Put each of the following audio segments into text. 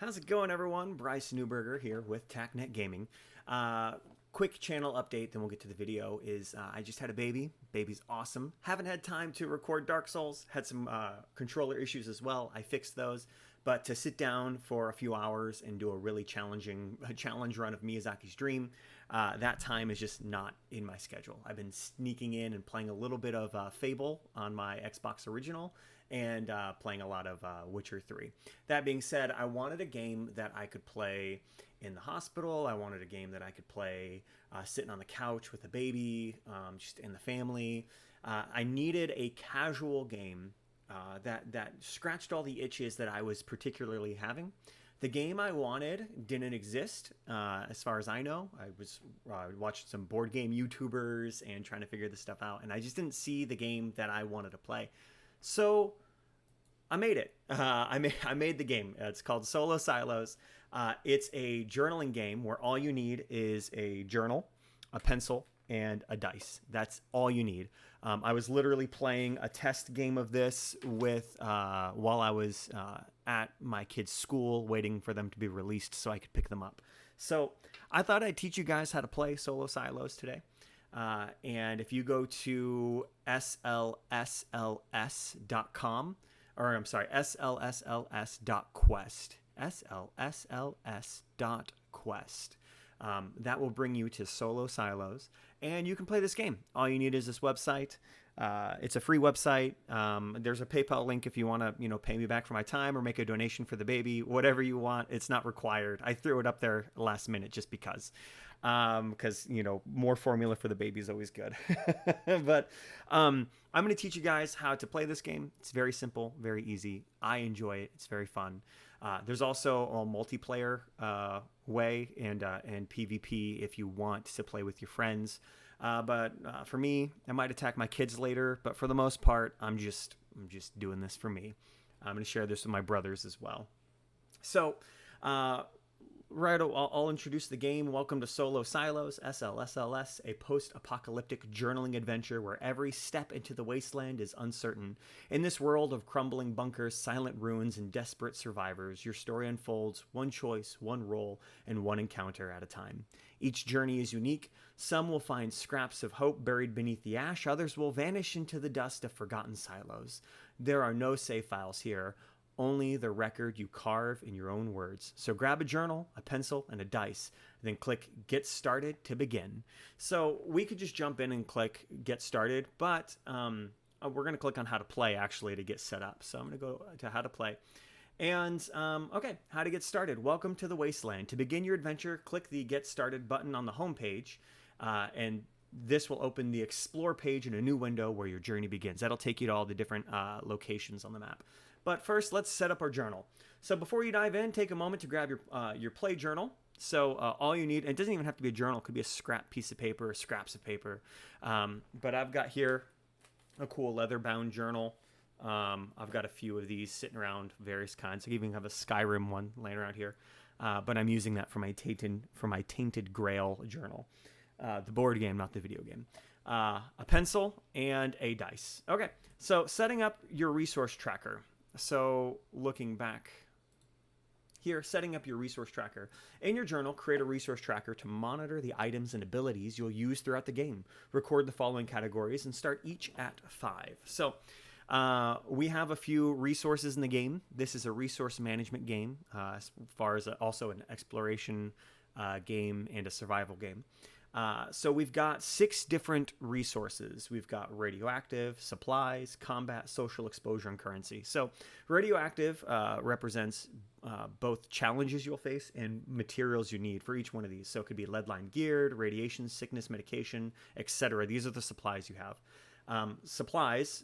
How's it going, everyone? Bryce Newberger here with TACnet Gaming. Quick channel update, then we'll get to the video. I just had a baby. Baby's awesome. Haven't had time to record Dark Souls. Had some controller issues as well. I fixed those. But to sit down for a few hours and do a really challenge run of Miyazaki's Dream, that time is just not in my schedule. I've been sneaking in and playing a little bit of Fable on my Xbox Original and playing a lot of Witcher 3. That being said, I wanted a game that I could play in the hospital. I wanted a game that I could play sitting on the couch with a baby, just in the family. I needed a casual game that scratched all the itches that I was particularly having. The game I wanted didn't exist, as far as I know. I watched some board game YouTubers and trying to figure this stuff out, and I just didn't see the game that I wanted to play. So I made it. I made the game. It's called Solo Silos. It's a journaling game where all you need is a journal, a pencil, and a dice. That's all you need. I was literally playing a test game of this while I was at my kids' school waiting for them to be released so I could pick them up. So I thought I'd teach you guys how to play Solo Silos today. And if you go to SLSLS.com, or I'm sorry, SLSLS.quest, SLSLS.quest. That will bring you to Solo Silos, and you can play this game. All you need is this website. It's a free website. There's a PayPal link if you want to, pay me back for my time or make a donation for the baby, whatever you want. It's not required. I threw it up there last minute just because more formula for the baby is always good. But I'm going to teach you guys how to play this game. It's very simple, very easy. I enjoy it. It's very fun. There's also a multiplayer way and PvP if you want to play with your friends. But for me, I might attack my kids later. But for the most part, I'm just doing this for me. I'm going to share this with my brothers as well. So, right, I'll introduce the game. Welcome to Solo Silos, SLSLS, a post-apocalyptic journaling adventure where every step into the wasteland is uncertain. In this world of crumbling bunkers, silent ruins, and desperate survivors, your story unfolds one choice, one role, and one encounter at a time. Each journey is unique. Some will find scraps of hope buried beneath the ash. Others will vanish into the dust of forgotten silos. There are no save files here. Only the record you carve in your own words. So grab a journal, a pencil, and a dice, then click Get Started to begin. So we could just jump in and click Get Started, but we're going to click on How to Play, actually, to get set up. So I'm going to go to How to Play. And, okay, how to get started. Welcome to the Wasteland. To begin your adventure, click the Get Started button on the home page, and this will open the Explore page in a new window where your journey begins. That'll take you to all the different locations on the map. But first, let's set up our journal. So before you dive in, take a moment to grab your play journal. So all you need, and it doesn't even have to be a journal. It could be a scrap piece of paper or scraps of paper. But I've got here a cool leather-bound journal. I've got a few of these sitting around, various kinds. I even have a Skyrim one laying around here. But I'm using that for my Tainted Grail journal. The board game, not the video game. A pencil and a dice. Okay, so setting up your resource tracker. So looking back here, setting up your resource tracker. In your journal, create a resource tracker to monitor the items and abilities you'll use throughout the game. Record the following categories and start each at 5. So we have a few resources in the game. This is a resource management game, as far as also an exploration game and a survival game. So we've got 6 different resources. We've got radioactive, supplies, combat, social exposure, and currency. So radioactive represents both challenges you'll face and materials you need for each one of these. So it could be lead-lined gear, radiation, sickness, medication, etc. These are the supplies you have. Supplies,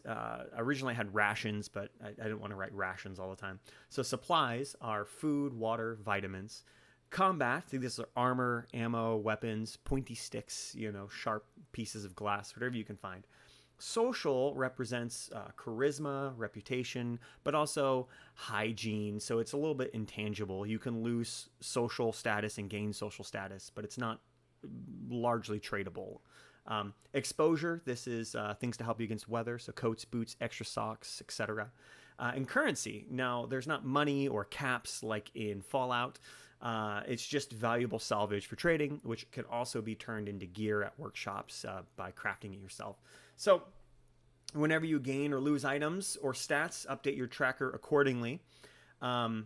originally I had rations, but I didn't want to write rations all the time. So supplies are food, water, vitamins. Combat, these are armor, ammo, weapons, pointy sticks, sharp pieces of glass, whatever you can find. Social represents charisma, reputation, but also hygiene. So it's a little bit intangible. You can lose social status and gain social status, but it's not largely tradable. Exposure, this is things to help you against weather, so coats, boots, extra socks, etc. and currency. Now, there's not money or caps like in Fallout. It's just valuable salvage for trading, which can also be turned into gear at workshops by crafting it yourself. So whenever you gain or lose items or stats, update your tracker accordingly. And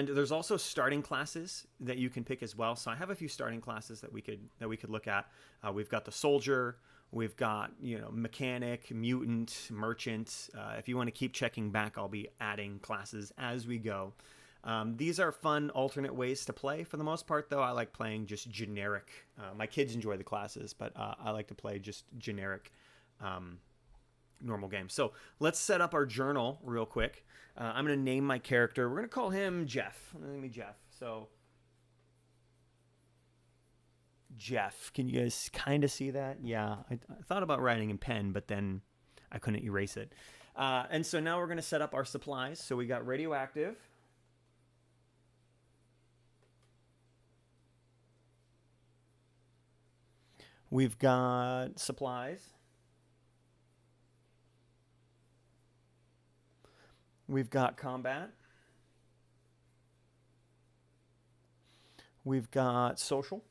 there's also starting classes that you can pick as well. So I have a few starting classes that we could look at. We've got the soldier, we've got mechanic, mutant, merchant. If you want to keep checking back, I'll be adding classes as we go. These are fun alternate ways to play. For the most part, though, I like playing just generic. My kids enjoy the classes, but I like to play just generic normal games. So let's set up our journal real quick. I'm going to name my character. We're going to call him Jeff. Name me Jeff. So Jeff, can you guys kind of see that? Yeah, I thought about writing in pen, but then I couldn't erase it. And so now we're going to set up our supplies. So we got radioactive. We've got supplies. We've got combat. We've got social.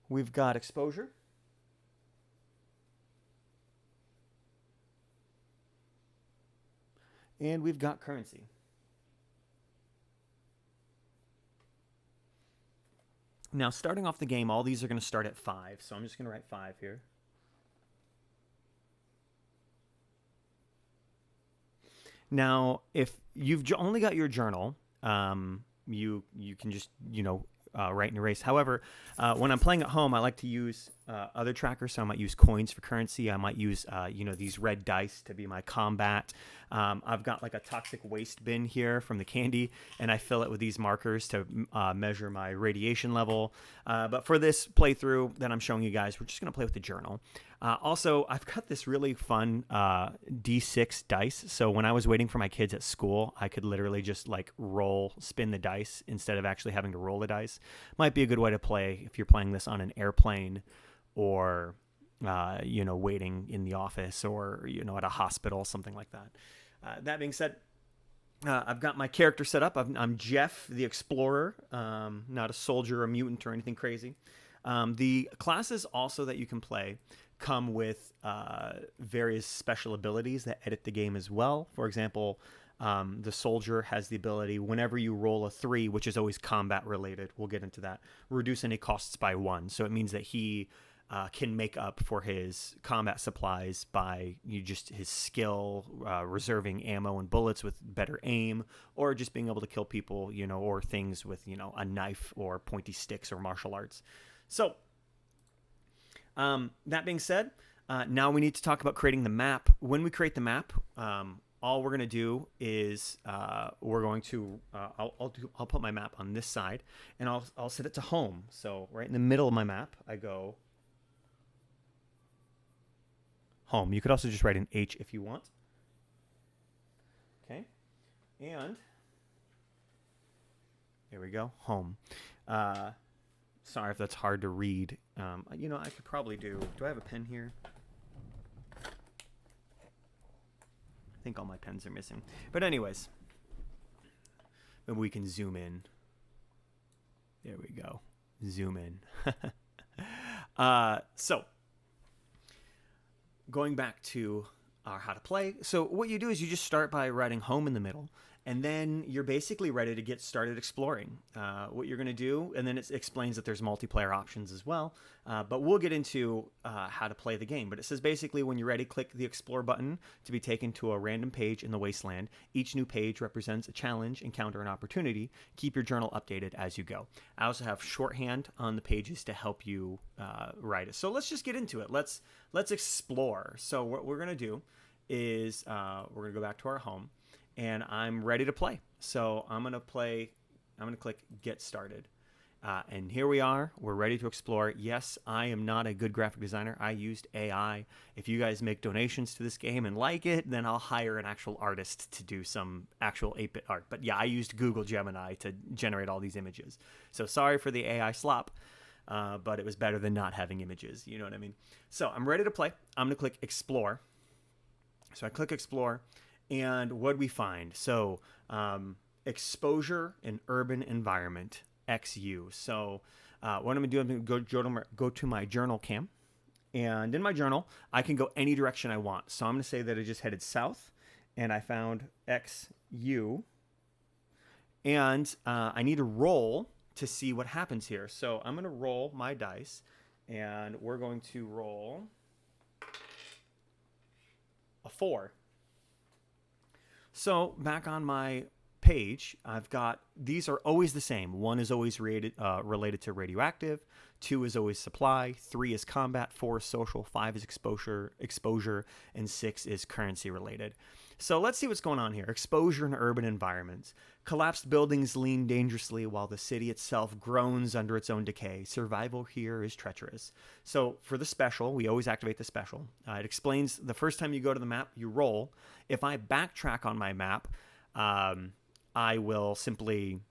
We've got exposure. And we've got currency. Now, starting off the game, all these are going to start at 5. So I'm just going to write 5 here. Now, if you've only got your journal, you can just, write and erase. However, when I'm playing at home, I like to use other trackers. So I might use coins for currency. I might use, these red dice to be my combat. I've got like a toxic waste bin here from the candy, and I fill it with these markers to measure my radiation level. But for this playthrough that I'm showing you guys, we're just going to play with the journal. Also, I've got this really fun D6 dice. So when I was waiting for my kids at school, I could literally just like spin the dice instead of actually having to roll the dice. Might be a good way to play if you're playing this on an airplane or, waiting in the office or, at a hospital, something like that. That being said, I've got my character set up. I'm Jeff, the explorer, not a soldier or mutant or anything crazy. The classes also that you can play come with various special abilities that edit the game as well. For example, the soldier has the ability, whenever you roll a 3, which is always combat related, we'll get into that, reduce any costs by 1. So it means that he can make up for his combat supplies by his skill, reserving ammo and bullets with better aim, or just being able to kill people, or things with, a knife or pointy sticks or martial arts. So that being said, now we need to talk about creating the map. When we create the map, all we're going to do is we're going to I'll put my map on this side, and I'll set it to home. So right in the middle of my map, I go home. You could also just write an H if you want. Okay, and there we go, home. Sorry if that's hard to read. I could probably do I have a pen here? I think all my pens are missing. But anyways, maybe we can zoom in. There we go. Zoom in. So, going back to our how to play. So what you do is you just start by writing home in the middle, and then you're basically ready to get started exploring what you're going to do. And then it explains that there's multiplayer options as well. But we'll get into how to play the game. But it says basically when you're ready, click the explore button to be taken to a random page in the Wasteland. Each new page represents a challenge, encounter, and opportunity. Keep your journal updated as you go. I also have shorthand on the pages to help you write it. So let's just get into it. Let's explore. So what we're going to do is we're going to go back to our home. And I'm ready to play. So I'm going to click Get Started. And here we are. We're ready to explore. Yes, I am not a good graphic designer. I used AI. If you guys make donations to this game and like it, then I'll hire an actual artist to do some actual 8-bit art. But yeah, I used Google Gemini to generate all these images. So sorry for the AI slop. but it was better than not having images. You know what I mean? So I'm ready to play. I'm going to click explore. So I click explore, and what do we find? So exposure in urban environment, XU. So what I'm going to do, I'm going to go to my journal cam. And in my journal, I can go any direction I want. So I'm going to say that I just headed south, and I found XU. And I need to roll to see what happens here. So I'm going to roll my dice, and we're going to roll a 4. So back on my page, I've got, these are always the same. 1 is always related to radioactive. 2 is always supply. 3 is combat. 4 is social. 5 is exposure, and 6 is currency related. So let's see what's going on here. Exposure in urban environments. Collapsed buildings lean dangerously while the city itself groans under its own decay. Survival here is treacherous. So for the special, we always activate the special. It explains the first time you go to the map, you roll. If I backtrack on my map, I will simply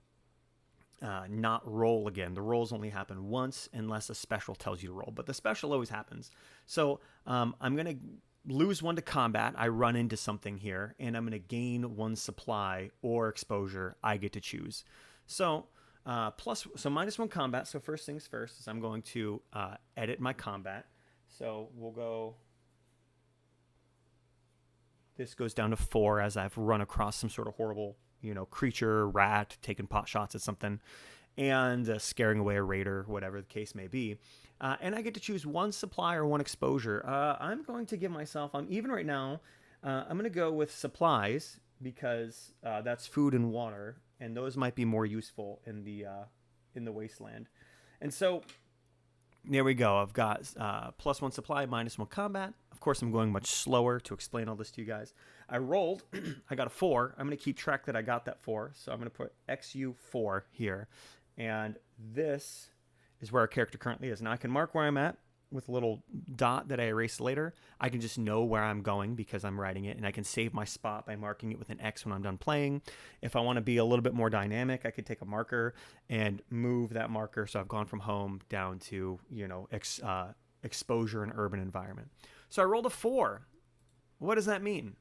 not roll again. The rolls only happen once unless a special tells you to roll, but the special always happens. So I'm going to lose 1 to combat. I run into something here, and I'm going to gain 1 supply or exposure. I get to choose. So minus 1 combat. So first things first is I'm going to edit my combat. So we'll go. This goes down to 4 as I've run across some sort of horrible, creature, rat, taking pot shots at something, and scaring away a raider, whatever the case may be. And I get to choose 1 supply or 1 exposure. I'm going to give myself, I'm even right now, I'm going to go with supplies because that's food and water, and those might be more useful in the Wasteland. And so there we go. I've got plus 1 supply, minus 1 combat. Of course, I'm going much slower to explain all this to you guys. I rolled. I got a 4. I'm going to keep track that I got that 4. So I'm going to put XU4 here. And this is where our character currently is. Now I can mark where I'm at with a little dot that I erase later. I can just know where I'm going because I'm writing it, and I can save my spot by marking it with an X when I'm done playing. If I want to be a little bit more dynamic, I could take a marker and move that marker. So I've gone from home down to, exposure in urban environment. So I rolled a 4. What does that mean?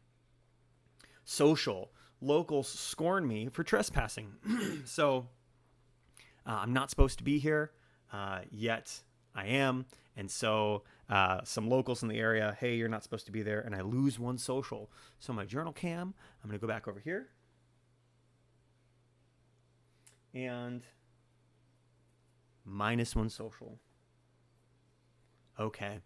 Social. Locals scorn me for trespassing. So I'm not supposed to be here, yet I am. And so some locals in the area, hey, you're not supposed to be there. And I lose 1 social. So my journal cam, I'm going to go back over here. And minus 1 social. Okay.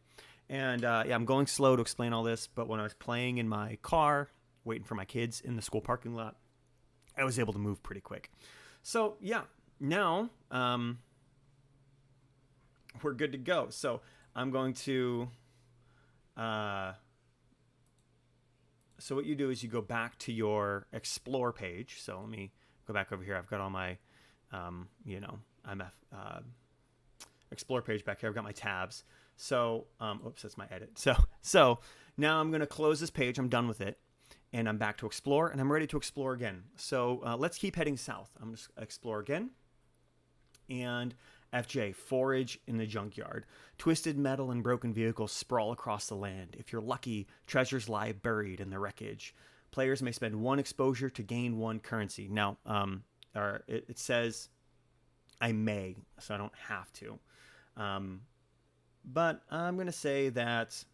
And I'm going slow to explain all this. But when I was playing in my car, waiting for my kids in the school parking lot, I was able to move pretty quick. So yeah, now we're good to go. So I'm going to, so what you do is you go back to your explore page. So let me go back over here. I've got all my, explore page back here. I've got my tabs. So, oops, that's my edit. So now I'm going to close this page. I'm done with it. And I'm back to explore, and I'm ready to explore again. So let's keep heading south. I'm going to explore again. And FJ, forage in the junkyard. Twisted metal and broken vehicles sprawl across the land. If you're lucky, treasures lie buried in the wreckage. Players may spend 1 exposure to gain 1 currency. Now, it says I may, so I don't have to. But I'm going to say that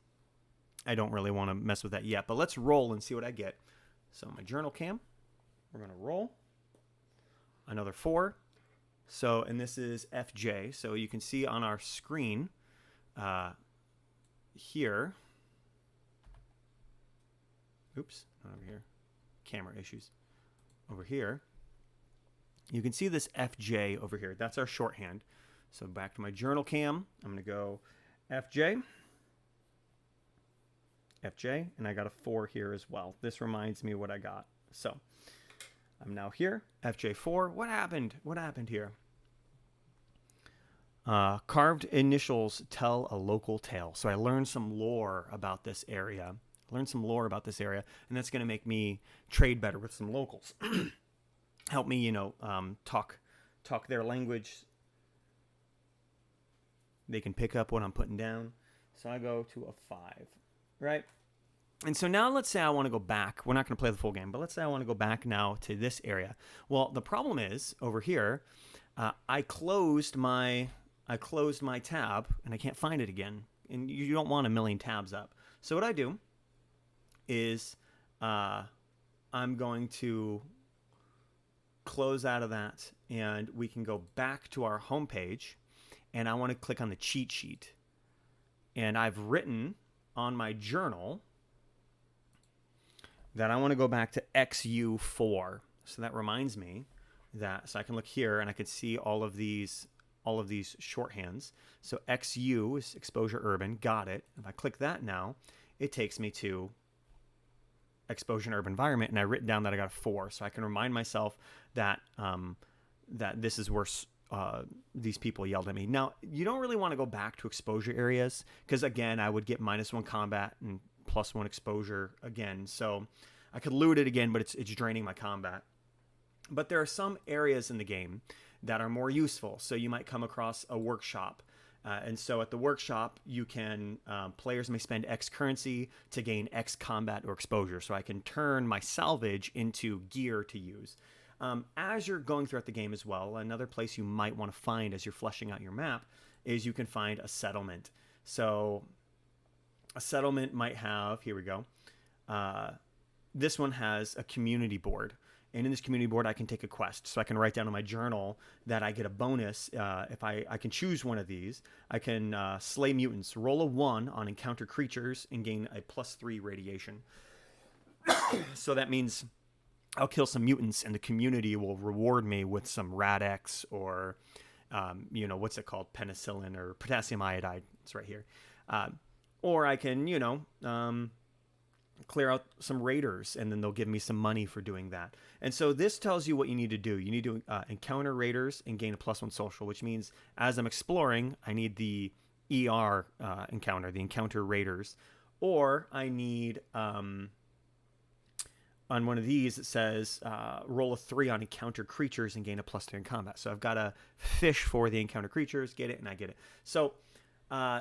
I don't really want to mess with that yet. But let's roll and see what I get. So my journal cam, we're going to roll. Another 4. So, and this is FJ. So you can see on our screen here. Oops, not over here. Camera issues. Over here. You can see this FJ over here. That's our shorthand. So back to my journal cam. I'm going to go FJ. FJ. And I got a 4 here as well. This reminds me what I got. So I'm now here. FJ4. What happened? What happened here? Carved initials tell a local tale. So I learned some lore about this area. And that's going to make me trade better with some locals. Help me, talk their language. They can pick up what I'm putting down. So I go to a 5, right? And so now let's say I want to go back. We're not going to play the full game, but let's say I want to go back now to this area. Well, the problem is over here, I closed my tab and I can't find it again. And you don't want a million tabs up. So what I do is I'm going to close out of that, and we can go back to our home page, and I want to click on the cheat sheet. And I've written on my journal that I want to go back to XU4. So that reminds me that, so I can look here and I can see all of these shorthands. So XU is exposure urban, got it. If I click that now, it takes me to exposure and urban environment, and I written down that I got a 4, so I can remind myself that that this is where these people yelled at me. Now, you don't really want to go back to exposure areas, because again, I would get -1 combat and +1 exposure again. So I could loot it again, but it's draining my combat. But there are some areas in the game that are more useful. So you might come across a workshop. And so at the workshop, you can, players may spend X currency to gain X combat or exposure. So I can turn my salvage into gear to use. As you're going throughout the game as well, another place you might want to find as you're fleshing out your map is you can find a settlement. So a settlement might have, here we go, this one has a community board. And in this community board, I can take a quest. So I can write down in my journal that I get a bonus. If I can choose one of these, I can slay mutants, roll a 1 on encounter creatures, and gain a +3 radiation. So that means I'll kill some mutants, and the community will reward me with some Rad-X or, what's it called? Penicillin or potassium iodide. It's right here. Or I can, clear out some raiders, and then they'll give me some money for doing that. And so this tells you what you need to do. You need to encounter raiders and gain a +1 social, which means as I'm exploring, I need the ER encounter, the encounter raiders, or I need on one of these it says roll a 3 on encounter creatures and gain a +3 in combat. So I've got to fish for the encounter creatures, get it, and I get it. So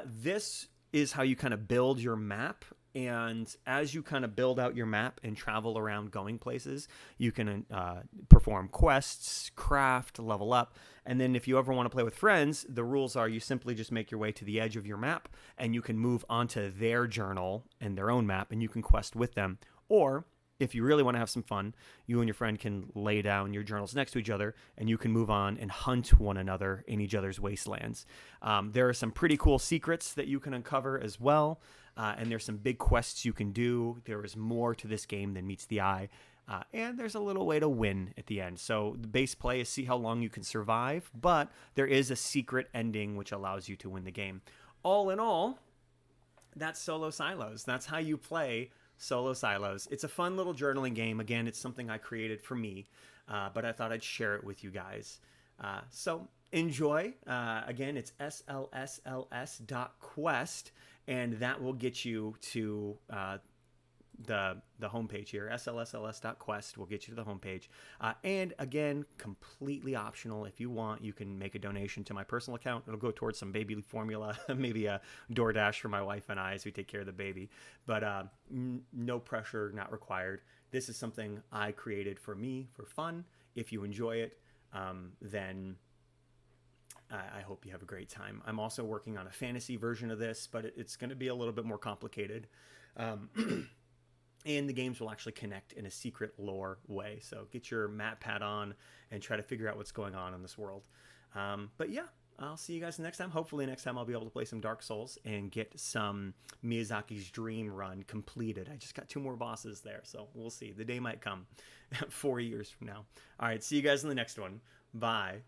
this is how you kind of build your map. And as you kind of build out your map and travel around going places, you can perform quests, craft, level up. And then if you ever want to play with friends, the rules are you simply just make your way to the edge of your map, and you can move onto their journal and their own map, and you can quest with them. Or if you really want to have some fun, you and your friend can lay down your journals next to each other, and you can move on and hunt one another in each other's wastelands. There are some pretty cool secrets that you can uncover as well. And there's some big quests you can do. There is more to this game than meets the eye. And there's a little way to win at the end. So the base play is see how long you can survive, but there is a secret ending which allows you to win the game. All in all, that's Solo Silos. That's how you play Solo Silos. It's a fun little journaling game. Again, it's something I created for me, but I thought I'd share it with you guys. So enjoy. Again, it's SLSLS.quest. And that will get you to the homepage here. SLSLS.quest will get you to the homepage. And again, completely optional. If you want, you can make a donation to my personal account. It'll go towards some baby formula, maybe a DoorDash for my wife and I as we take care of the baby. But no pressure, not required. This is something I created for me, for fun. If you enjoy it, then I hope you have a great time. I'm also working on a fantasy version of this, but it's going to be a little bit more complicated. And the games will actually connect in a secret lore way. So get your map pad on and try to figure out what's going on in this world. But yeah, I'll see you guys next time. Hopefully next time I'll be able to play some Dark Souls and get some Miyazaki's Dream Run completed. I just got 2 more bosses there, so we'll see. The day might come 4 years from now. All right, see you guys in the next one. Bye.